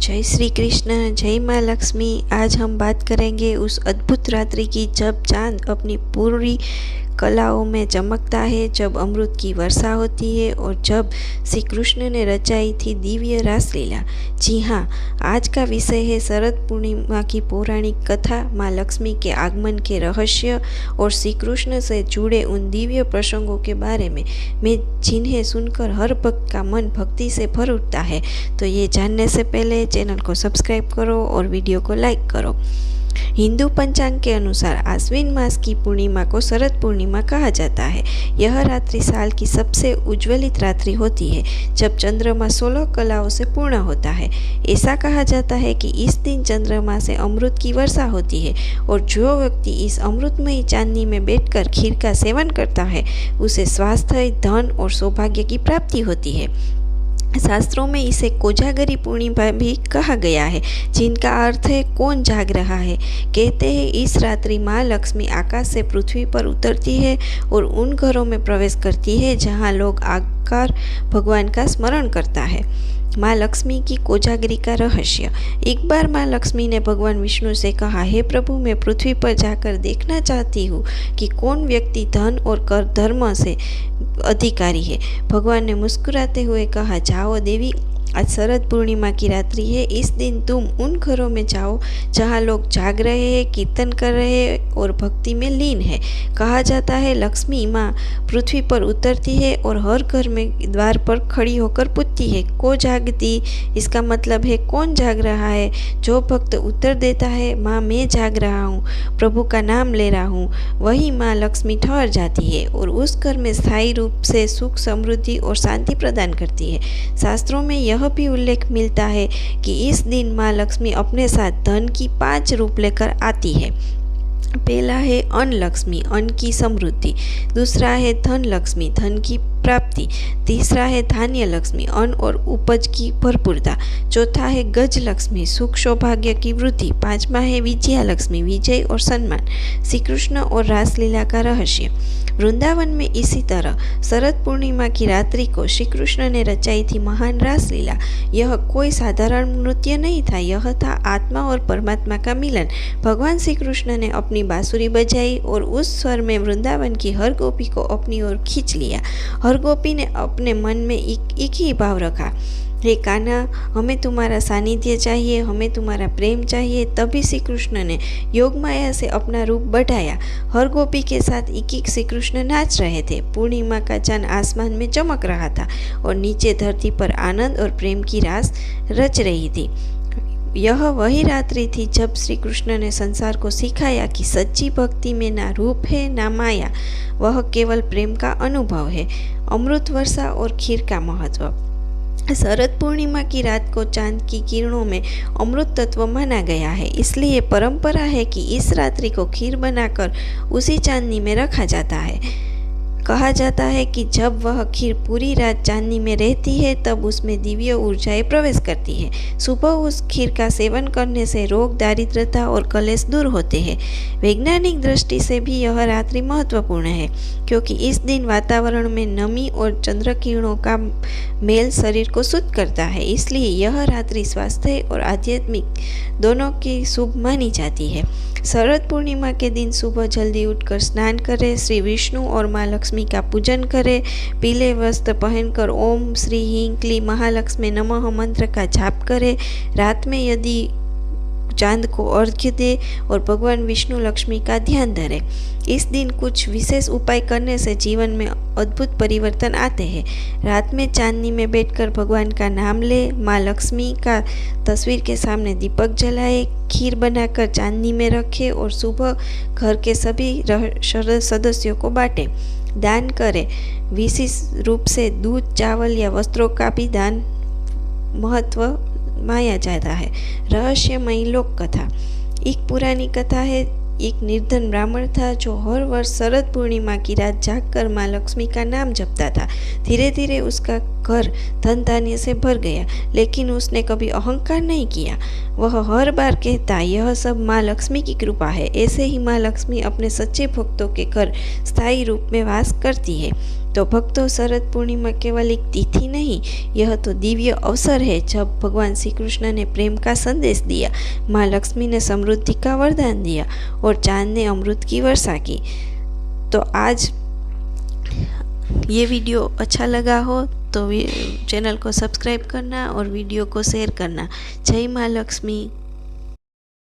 जय श्री कृष्ण, जय माँ लक्ष्मी। आज हम बात करेंगे उस अद्भुत रात्रि की जब चांद अपनी पूरी कलाओं में चमकता है, जब अमृत की वर्षा होती है और जब श्री कृष्ण ने रचाई थी दिव्य रासलीला। जी हाँ, आज का विषय है शरद पूर्णिमा की पौराणिक कथा, माँ लक्ष्मी के आगमन के रहस्य और श्री कृष्ण से जुड़े उन दिव्य प्रसंगों के बारे में जिन्हें सुनकर हर भक्त का मन भक्ति से भर उठता है। तो ये जानने से पहले चैनल को सब्सक्राइब करो और वीडियो को लाइक करो। हिंदू पंचांग के अनुसार आश्विन मास की पूर्णिमा को शरद पूर्णिमा कहा जाता है। यह रात्रि साल की सबसे उज्ज्वलित रात्रि होती है, जब चंद्रमा 16 कलाओं से पूर्ण होता है। ऐसा कहा जाता है कि इस दिन चंद्रमा से अमृत की वर्षा होती है और जो व्यक्ति इस अमृतमयी चांदनी में बैठकर खीर का सेवन करता है, उसे स्वास्थ्य, धन और सौभाग्य की प्राप्ति होती है। शास्त्रों में इसे कोजागरी पूर्णिमा भी कहा गया है, जिनका अर्थ है कौन जाग रहा है। कहते हैं इस रात्रि माँ लक्ष्मी आकाश से पृथ्वी पर उतरती है और उन घरों में प्रवेश करती है जहाँ लोग आकर भगवान का स्मरण करता है। माँ लक्ष्मी की कोजागरी का रहस्य। एक बार माँ लक्ष्मी ने भगवान विष्णु से कहा, हे प्रभु, मैं पृथ्वी पर जाकर देखना चाहती हूँ कि कौन व्यक्ति धन और कर धर्म से अधिकारी है। भगवान ने मुस्कुराते हुए कहा, जाओ देवी, आज शरद पूर्णिमा की रात्रि है। इस दिन तुम उन घरों में जाओ जहाँ लोग जाग रहे हैं, कीर्तन कर रहे हैं और भक्ति में लीन है। कहा जाता है लक्ष्मी माँ पृथ्वी पर उतरती है और हर घर में द्वार पर खड़ी होकर पूछती है, को जागती। इसका मतलब है कौन जाग रहा है। जो भक्त उत्तर देता है, माँ मैं जाग रहा हूँ, प्रभु का नाम ले रहा हूँ, वही माँ लक्ष्मी ठहर जाती है और उस घर में स्थायी रूप से सुख, समृद्धि और शांति प्रदान करती है। शास्त्रों में यह भी उल्लेख मिलता है कि इस दिन माँ लक्ष्मी अपने साथ धन की 5 रूप लेकर आती है। पहला है अन्न लक्ष्मी, अन्न की समृद्धि। दूसरा है धन लक्ष्मी, धन की प्राप्ति। तीसरा है धान्य लक्ष्मी, अन्न और उपज की भरपूरता। चौथा है गज लक्ष्मी, सुख सौभाग्य की वृद्धि। पांचवा है विजया लक्ष्मी, विजय और सम्मान। श्री कृष्ण और रासलीला का रहस्य। वृंदावन में इसी तरह शरद पूर्णिमा की रात्रि को श्री कृष्ण ने रचाई थी महान रासलीला। यह कोई साधारण नृत्य नहीं था, यह था आत्मा और परमात्मा का मिलन। भगवान श्री कृष्ण ने अपनी बांसुरी बजाई और उस स्वर में वृंदावन की हर गोपी को अपनी ओर खींच लिया। हर गोपी ने अपने मन में एक ही भाव रखा, हे कान्हा, हमें तुम्हारा सानिध्य चाहिए, हमें तुम्हारा प्रेम चाहिए। तभी श्री कृष्ण ने योग माया से अपना रूप बढ़ाया। हर गोपी के साथ एक श्री कृष्ण नाच रहे थे। पूर्णिमा का चांद आसमान में चमक रहा था और नीचे धरती पर आनंद और प्रेम की रास रच रही थी। यह वही रात्रि थी जब श्री कृष्ण ने संसार को सिखाया कि सच्ची भक्ति में ना रूप है ना माया, वह केवल प्रेम का अनुभव है। अमृत वर्षा और खीर का महत्व। शरद पूर्णिमा की रात को चांद की किरणों में अमृत तत्व माना गया है, इसलिए परंपरा है कि इस रात्रि को खीर बनाकर उसी चांदनी में रखा जाता है। कहा जाता है कि जब वह खीर पूरी रात चांदनी में रहती है, तब उसमें दिव्य ऊर्जाएं प्रवेश करती है। सुबह उस खीर का सेवन करने से रोग, दारिद्रता और कलेश दूर होते हैं। वैज्ञानिक दृष्टि से भी यह रात्रि महत्वपूर्ण है, क्योंकि इस दिन वातावरण में नमी और चंद्र किरणों का मेल शरीर को शुद्ध करता है। इसलिए यह रात्रि स्वास्थ्य और आध्यात्मिक दोनों की शुभ मानी जाती है। शरद पूर्णिमा के दिन सुबह जल्दी उठकर स्नान करें, श्री विष्णु और माँ लक्ष्मी का पूजन करें, पीले वस्त्र पहनकर ओम श्री ह्रीं क्लीं महालक्ष्मी नमः मंत्र का जाप करें। रात में यदि चांद को अर्घ्य दे और भगवान विष्णु लक्ष्मी का ध्यान धरे। इस दिन कुछ विशेष उपाय करने से जीवन में अद्भुत परिवर्तन आते हैं। रात में चांदनी में बैठकर भगवान का नाम ले, माँ लक्ष्मी का तस्वीर के सामने दीपक जलाए, खीर बनाकर चांदनी में रखे और सुबह घर के सभी सदस्यों को बांटे। दान करें। विशेष रूप से दूध, चावल या वस्त्रों का भी दान महत्व माया जाता है। रहस्यमयी लोक कथा। एक पुरानी कथा है, एक निर्धन ब्राह्मण था जो हर वर्ष शरद पूर्णिमा की रात जागकर माँ लक्ष्मी का नाम जपता था। धीरे धीरे उसका घर धन धान्य से भर गया, लेकिन उसने कभी अहंकार नहीं किया। वह हर बार कहता, यह सब माँ लक्ष्मी की कृपा है। ऐसे ही माँ लक्ष्मी अपने सच्चे भक्तों के घर स्थायी रूप में वास करती है। तो भक्तों, शरद पूर्णिमा केवल एक तिथि नहीं, यह तो दिव्य अवसर है जब भगवान श्री कृष्ण ने प्रेम का संदेश दिया, माँ लक्ष्मी ने समृद्धि का वरदान दिया और चांद ने अमृत की वर्षा की। तो आज ये वीडियो अच्छा लगा हो तो चैनल को सब्सक्राइब करना और वीडियो को शेयर करना। जय माँ लक्ष्मी।